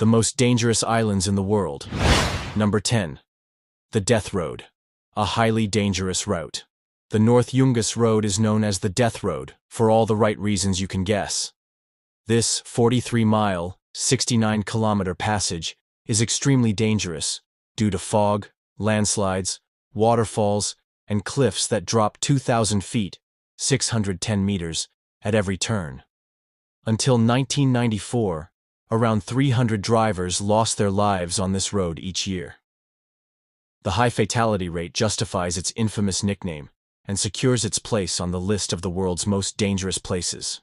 The most dangerous islands in the world. Number 10. The Death Road. A highly dangerous route. The North Yungas Road is known as the Death Road, for all the right reasons you can guess. This 43-mile, 69-kilometer passage is extremely dangerous due to fog, landslides, waterfalls, and cliffs that drop 2,000 feet, 610 meters, at every turn. Until 1994, around 300 drivers lost their lives on this road each year. The high fatality rate justifies its infamous nickname and secures its place on the list of the world's most dangerous places.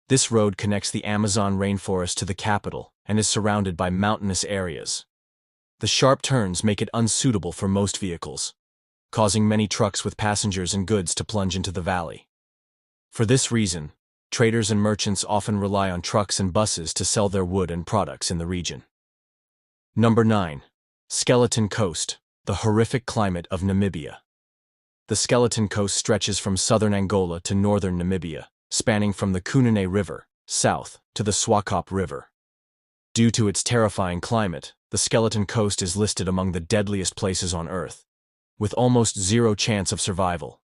This road connects the Amazon rainforest to the capital and is surrounded by mountainous areas. The sharp turns make it unsuitable for most vehicles, causing many trucks with passengers and goods to plunge into the valley. For this reason, traders and merchants often rely on trucks and buses to sell their wood and products in the region. Number 9. Skeleton Coast, the horrific climate of Namibia. The Skeleton Coast stretches from southern Angola to northern Namibia, spanning from the Kunene River, south, to the Swakop River. Due to its terrifying climate, the Skeleton Coast is listed among the deadliest places on Earth, with almost zero chance of survival.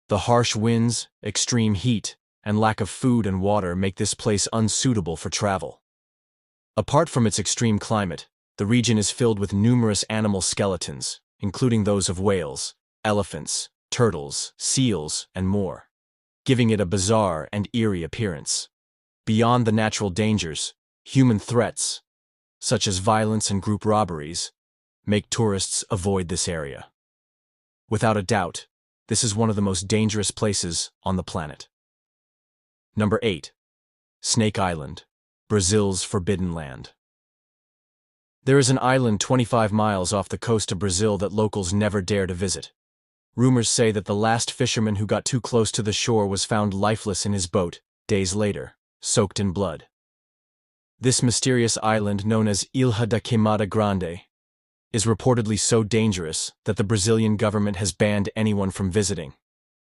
The harsh winds, extreme heat, and lack of food and water make this place unsuitable for travel. Apart from its extreme climate, the region is filled with numerous animal skeletons, including those of whales, elephants, turtles, seals, and more, giving it a bizarre and eerie appearance. Beyond the natural dangers, human threats, such as violence and group robberies, make tourists avoid this area. Without a doubt, this is one of the most dangerous places on the planet. Number 8. Snake Island, Brazil's forbidden land. There is an island 25 miles off the coast of Brazil that locals never dare to visit. Rumors say that the last fisherman who got too close to the shore was found lifeless in his boat, days later, soaked in blood. This mysterious island, known as Ilha da Queimada Grande, is reportedly so dangerous that the Brazilian government has banned anyone from visiting.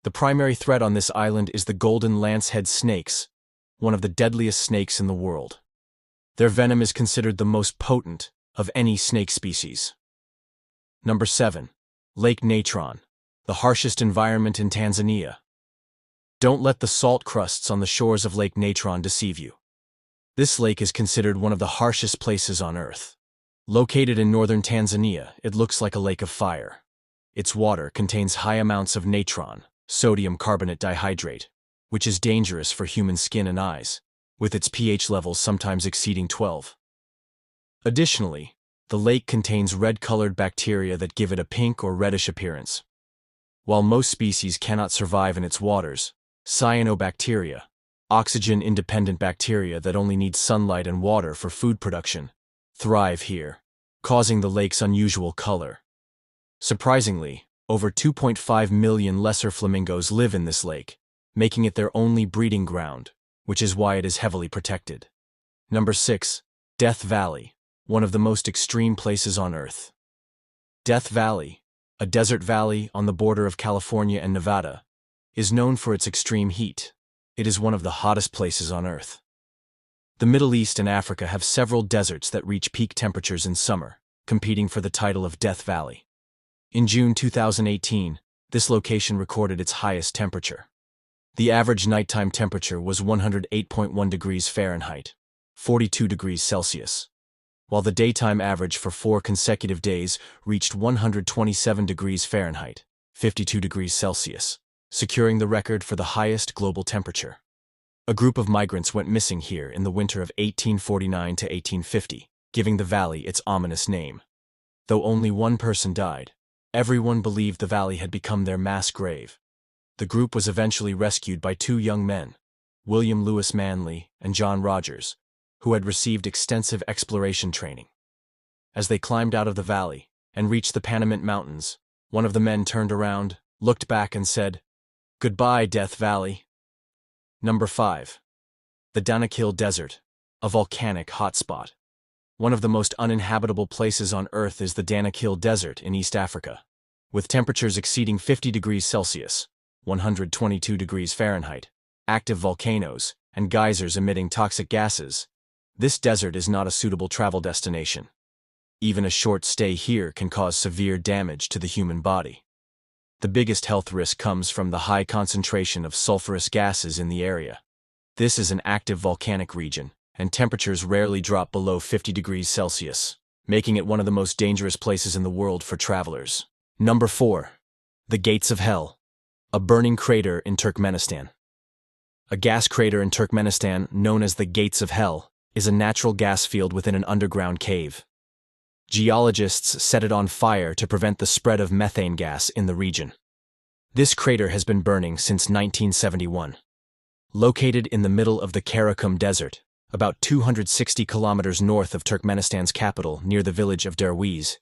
The primary threat on this island is the golden lancehead snakes, one of the deadliest snakes in the world. Their venom is considered the most potent of any snake species. Number 7. Lake Natron, the harshest environment in Tanzania. Don't let the salt crusts on the shores of Lake Natron deceive you. This lake is considered one of the harshest places on Earth. Located in northern Tanzania, it looks like a lake of fire. Its water contains high amounts of natron, sodium carbonate dihydrate, which is dangerous for human skin and eyes, with its pH levels sometimes exceeding 12. Additionally, the lake contains red-colored bacteria that give it a pink or reddish appearance. While most species cannot survive in its waters, cyanobacteria, oxygen-independent bacteria that only need sunlight and water for food production, thrive here, causing the lake's unusual color. Surprisingly, over 2.5 million lesser flamingos live in this lake, making it their only breeding ground, which is why it is heavily protected. Number 6. Death Valley, one of the most extreme places on Earth. Death Valley, a desert valley on the border of California and Nevada, is known for its extreme heat. It is one of the hottest places on Earth. The Middle East and Africa have several deserts that reach peak temperatures in summer, competing for the title of Death Valley. In June 2018, this location recorded its highest temperature. The average nighttime temperature was 108.1 degrees Fahrenheit, 42 degrees Celsius, while the daytime average for 4 consecutive days reached 127 degrees Fahrenheit, 52 degrees Celsius, securing the record for the highest global temperature. A group of migrants went missing here in the winter of 1849 to 1850, giving the valley its ominous name. Though only one person died, everyone believed the valley had become their mass grave. The group was eventually rescued by 2 young men, William Lewis Manley and John Rogers, who had received extensive exploration training. As they climbed out of the valley and reached the Panamint Mountains, one of the men turned around, looked back and said, "Goodbye, Death Valley." Number 5. The Danakil Desert, a volcanic hotspot. One of the most uninhabitable places on Earth is the Danakil Desert in East Africa. With temperatures exceeding 50 degrees Celsius, 122 degrees Fahrenheit, active volcanoes, and geysers emitting toxic gases, This desert is not a suitable travel destination. Even a short stay here can cause severe damage to the human body. The biggest health risk comes from the high concentration of sulfurous gases in the area. This is an active volcanic region, and temperatures rarely drop below 50 degrees Celsius, making it one of the most dangerous places in the world for travelers. Number 4. The Gates of Hell. A burning crater in Turkmenistan. A gas crater in Turkmenistan, known as the Gates of Hell, is a natural gas field within an underground cave. Geologists set it on fire to prevent the spread of methane gas in the region. This crater has been burning since 1971. Located in the middle of the Karakum Desert, about 260 kilometers north of Turkmenistan's capital near the village of Derwiz,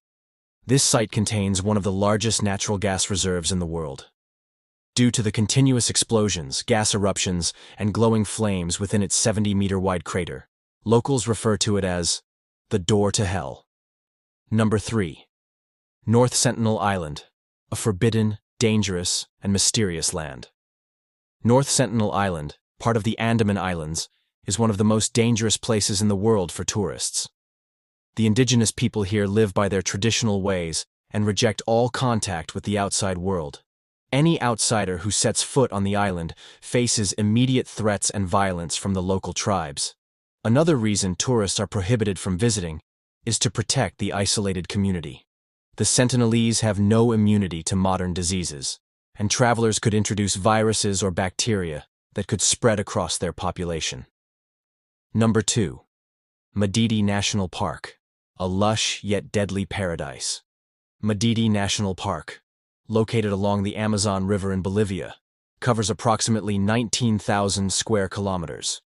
this site contains one of the largest natural gas reserves in the world. Due to the continuous explosions, gas eruptions, and glowing flames within its 70-meter-wide crater, locals refer to it as the Door to Hell. Number 3. North Sentinel Island, a forbidden, dangerous, and mysterious land. North Sentinel Island, part of the Andaman Islands, is one of the most dangerous places in the world for tourists. The indigenous people here live by their traditional ways and reject all contact with the outside world. Any outsider who sets foot on the island faces immediate threats and violence from the local tribes. Another reason tourists are prohibited from visiting is to protect the isolated community. The Sentinelese have no immunity to modern diseases, and travelers could introduce viruses or bacteria that could spread across their population. Number 2. Madidi National Park, a lush yet deadly paradise. Madidi National Park, located along the Amazon River in Bolivia, covers approximately 19,000 square kilometers.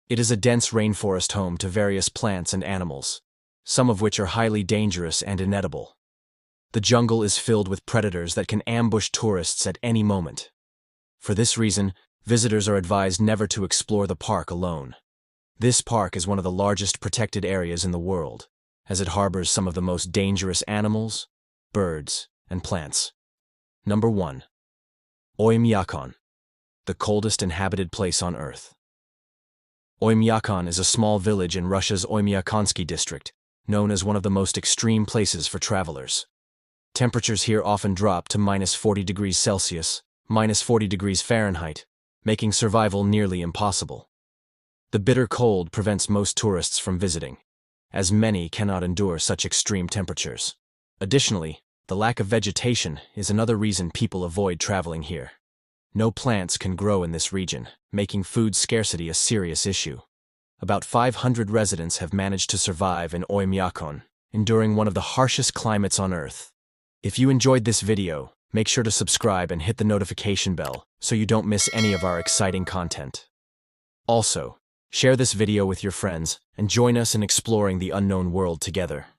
It is a dense rainforest home to various plants and animals, some of which are highly dangerous and inedible. The jungle is filled with predators that can ambush tourists at any moment. For this reason, visitors are advised never to explore the park alone. This park is one of the largest protected areas in the world, as it harbors some of the most dangerous animals, birds, and plants. Number 1. Oymyakon, the coldest inhabited place on Earth. Oymyakon is a small village in Russia's Oymyakonsky district, known as one of the most extreme places for travelers. Temperatures here often drop to -40 degrees Celsius, -40 degrees Fahrenheit, making survival nearly impossible. The bitter cold prevents most tourists from visiting, as many cannot endure such extreme temperatures. Additionally, the lack of vegetation is another reason people avoid traveling here. No plants can grow in this region, making food scarcity a serious issue. About 500 residents have managed to survive in Oymyakon, enduring one of the harshest climates on Earth. If you enjoyed this video, make sure to subscribe and hit the notification bell so you don't miss any of our exciting content. Also, share this video with your friends and join us in exploring the unknown world together.